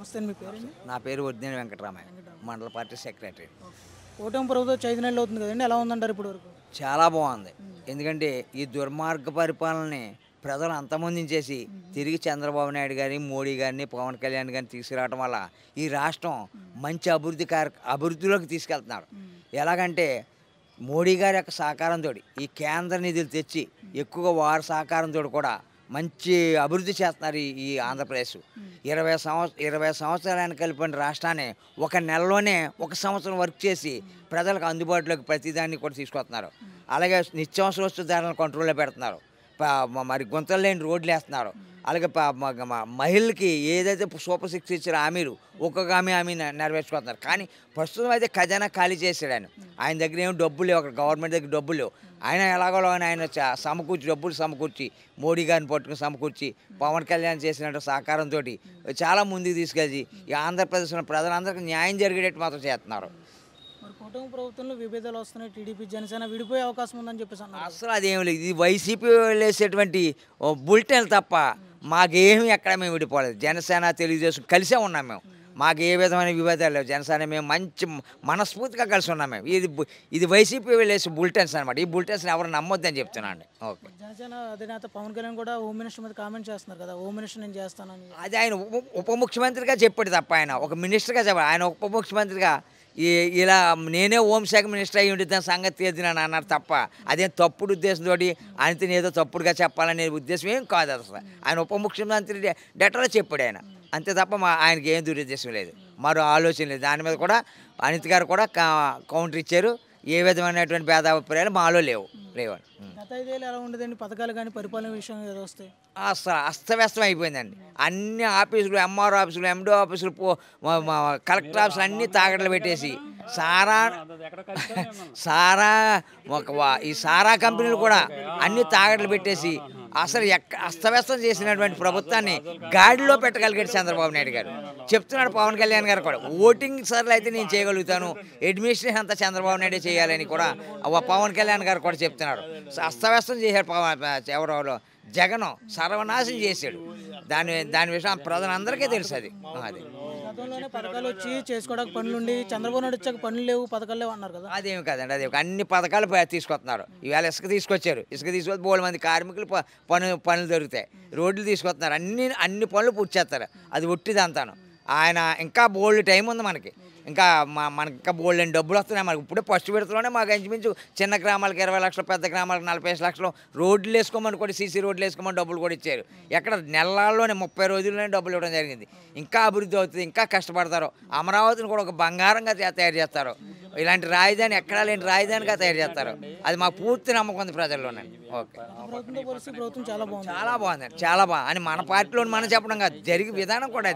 నమస్తే అండి. మీ పేరండి? నా పేరు వడ్డినేని వెంకటరామయ్య, మండల పార్టీ సెక్రటరీ. కూటమి ప్రభుత్వం వచ్చి 5 నెలలు అవుతుంది కదండి. ఎలా ఉందంటారు ఇప్పటి వరకు? చాలా బాగుంది. ఎందుకంటే ఈ దుర్మార్గ పరిపాలనని ప్రజలు అంతమొందించేసి తిరిగి చంద్రబాబు నాయుడు గారిని, మోడీ గారిని, పవన్ కళ్యాణ్ గారిని తీసుకురావడం వల్ల ఈ రాష్ట్రం మంచి అభివృద్ధిలోకి తీసుకెళ్తున్నారు. ఎలాగంటే మోడీ గారి యొక్క సహకారంతో ఈ కేంద్ర నిధులు తెచ్చి ఎక్కువగా వారి సహకారంతో కూడా మంచి అభివృద్ధి చేస్తున్నారు ఈ ఆంధ్రప్రదేశ్. 20 సంవత్సరాలు కలిపిన రాష్ట్రాన్ని ఒక నెలలోనే 1 సంవత్సరం వర్క్ చేసి ప్రజలకు అందుబాటులోకి ప్రతిదాన్ని కూడా తీసుకొస్తున్నారు. అలాగే నిత్యావసర వస్తు ధరలను కంట్రోల్లో పెడుతున్నారు. మరి గుంతలు లేని రోడ్లు వేస్తున్నారు. అలాగే మహిళలకి ఏదైతే సూపర్ 6 ఇచ్చిన హామీలు ఒక్కొక్క హామీ నెరవేర్చుకుంటున్నారు. కానీ ప్రస్తుతం అయితే ఖజానా ఖాళీ చేశాడు ఆయన దగ్గర ఏమి డబ్బులు లేవు, అక్కడ గవర్నమెంట్ దగ్గర డబ్బులు లేవు. ఆయన ఎలాగో ఆయన డబ్బులు సమకూర్చి మోడీ గారిని పట్టుకుని సమకూర్చి పవన్ కళ్యాణ్ చేసినట్టు సహకారంతో చాలా ముందుకు తీసుకెళ్ళి ఈ ఆంధ్రప్రదేశ్లో ప్రజలందరికీ న్యాయం జరిగేటట్టు మాత్రం చేస్తున్నారు. మరి కూటమి ప్రభుత్వంలో విభేదాలు వస్తున్నాయి. టీడీపీ జనసేన విడిపోయే అవకాశం ఉందని చెప్పేసి అన్నారు. అసలు అదేమి లేదు. ఇది వైసీపీ వేసేటువంటి బులెటిన్లు తప్ప మాకేమి ఎక్కడ మేము విడిపోలేదు. జనసేన తెలుగుదేశం కలిసే ఉన్నాం మేము. మాకు ఏ విధమైన విభేదాలు లేవు. జనసేన మేము మంచి మనస్ఫూర్తిగా కలిసి ఉన్నాం మేము. ఇది వైసీపీ వేసే బులెటిన్స్ అనమాట. ఈ బులెటిన్స్ ఎవరు నమ్మొద్దని చెప్తున్నాను. ఓకే. జనసేన అధినేత పవన్ కళ్యాణ్ కూడా హోమ్ మినిస్టర్ మీద కామెంట్ చేస్తున్నారు కదా, హోమ్ మినిస్టర్ నేను చేస్తానని. అది ఆయన ఉప ముఖ్యమంత్రిగా చెప్పాడు తప్ప ఆయన ఒక మినిస్టర్గా చెప్పాడు. ఆయన ఉప ముఖ్యమంత్రిగా ఇలా నేనే హోంశాఖ మినిస్టర్ అయ్యి ఉండి దాని సంగతి తీర్చినాను అన్నారు తప్ప అదేం తప్పుడు ఉద్దేశంతో ఆయనతో ఏదో తప్పుడుగా చెప్పాలనే ఉద్దేశం ఏం కాదు. అసలు ఆయన ఉప ముఖ్యమంత్రి డెటర్లో చెప్పాడు ఆయన, అంతే తప్ప ఆయనకి ఏం దురుద్దేశం లేదు, మరో ఆలోచన లేదు. దాని మీద కూడా అనిత్ గారు కూడా కౌంటర్ ఇచ్చారు. ఏ విధమైనటువంటి భేదాభిప్రాయాలు మాలో లేవు. గత 5 ఏళ్ళు ఎలా ఉండదండి? పథకాలు కానీ పరిపాలన విషయం ఏదో వస్తాయి. అసలు అస్తవ్యస్తం అయిపోయిందండి. అన్ని ఆఫీసులు, ఎంఆర్ఓ ఆఫీసులు, ఎండో ఆఫీసులు, కలెక్టర్ ఆఫీసులు అన్నీ తాకట్లు పెట్టేసి ఈ సారా కంపెనీలు కూడా అన్ని తాకట్లు పెట్టేసి అసలు అస్తవ్యస్తం చేసినటువంటి ప్రభుత్వాన్ని గాడిలో పెట్టగలిగాడు చంద్రబాబు నాయుడు గారు. చెప్తున్నాడు పవన్ కళ్యాణ్ గారు కూడా, ఓటింగ్ సార్లు అయితే నేను చేయగలుగుతాను, అడ్మినిస్ట్రేషన్ అంతా చంద్రబాబు నాయుడే చేయాలని కూడా పవన్ కళ్యాణ్ గారు కూడా చెప్తున్నారు. అస్తవ్యస్తం చేశాడు ఎవరెవరో జగన్ సర్వనాశనం చేశాడు. దాని విషయం ప్రజలందరికీ తెలుసు. అది గతంలోనే పథకాలు వచ్చి చేసుకోవడానికి పనులుండి చంద్రబాబు నాయుడు వచ్చాక పనులు లేవు, పథకాలు లేవు అన్నారు కదా. అదేమి కాదండి, అదే అన్ని పథకాలు తీసుకొస్తున్నారు. ఇవాళ ఇసుక తీసుకొచ్చారు. ఇసుక తీసుకొచ్చి బోలెడు మంది కార్మికులు పనులు దొరుకుతాయి. రోడ్లు తీసుకొస్తున్నారు. అన్ని పనులు పూర్తి చేస్తారు. అది ఒట్టిదంతాను. ఆయన ఇంకా బోల్డ్ టైం ఉంది మనకి. ఇంకా మనకి ఇంకా బోల్డ్ అని డబ్బులు వస్తున్నాయి మనకి. ఇప్పుడే ఫస్ట్ విడతలోనే మాకు ఇంచుమించు చిన్న గ్రామాలకు 20 లక్షలు, పెద్ద గ్రామాలకు 45 లక్షలు రోడ్లు వేసుకోమని కూడా, సీసీ రోడ్లు వేసుకోమని డబ్బులు కూడా ఇచ్చారు. ఎక్కడ నెలల్లోనే 30 రోజుల్లోనే డబ్బులు ఇవ్వడం జరిగింది. ఇంకా అభివృద్ధి అవుతుంది, ఇంకా కష్టపడతారు. అమరావతిని కూడా ఒక బంగారంగా తయారు చేస్తారు. ఇలాంటి రాజధాని ఎక్కడా లేని రాజధానిగా తయారు చేస్తారు. అది మాకు పూర్తి నమ్మకం ఉంది ప్రజల్లోనండి. ఓకే. ప్రభుత్వం చాలా బాగుంది. చాలా బాగుందండి, చాలా బాగుంది అని మన పార్టీలో మనం చెప్పడం కాదు, జరిగే విధానం కూడా